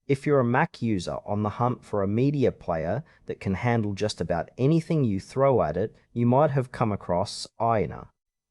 If you're a Mac user on the hunt for a media player that can handle just about anything you throw at it, you might have come across IINA.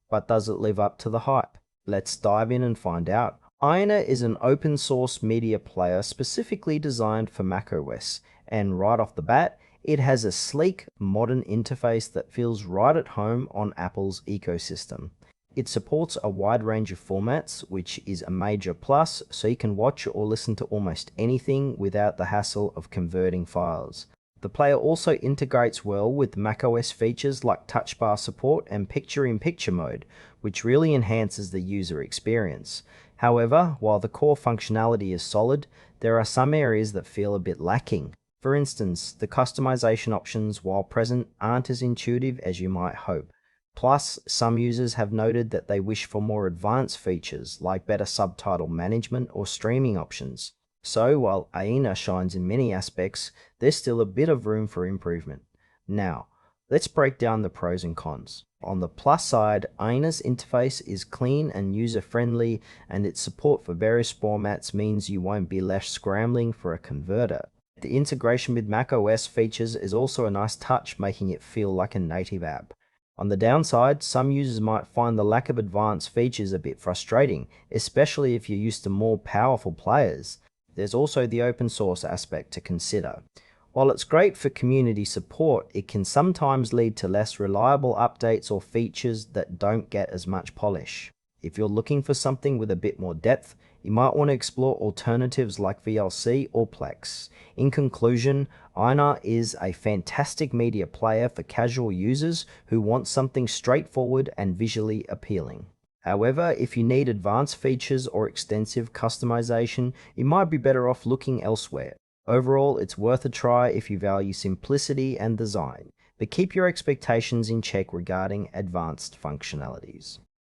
But does it live up to the hype? Let's dive in and find out. IINA is an open source media player specifically designed for macOS, and right off the bat, it has a sleek, modern interface that feels right at home on Apple's ecosystem. It supports a wide range of formats, which is a major plus, so you can watch or listen to almost anything without the hassle of converting files. The player also integrates well with macOS features like touch bar support and picture-in-picture mode, which really enhances the user experience. However, while the core functionality is solid, there are some areas that feel a bit lacking. For instance, the customization options, while present, aren't as intuitive as you might hope. Plus, some users have noted that they wish for more advanced features like better subtitle management or streaming options. So, while IINA shines in many aspects, there's still a bit of room for improvement. Now, let's break down the pros and cons. On the plus side, IINA's interface is clean and user-friendly, and its support for various formats means you won't be left scrambling for a converter. The integration with macOS features is also a nice touch, making it feel like a native app. On the downside, some users might find the lack of advanced features a bit frustrating, especially if you're used to more powerful players. There's also the open source aspect to consider. While it's great for community support, it can sometimes lead to less reliable updates or features that don't get as much polish. If you're looking for something with a bit more depth, you might want to explore alternatives like VLC or Plex. In conclusion, IINA is a fantastic media player for casual users who want something straightforward and visually appealing. However, if you need advanced features or extensive customization, you might be better off looking elsewhere. Overall, it's worth a try if you value simplicity and design, but keep your expectations in check regarding advanced functionalities.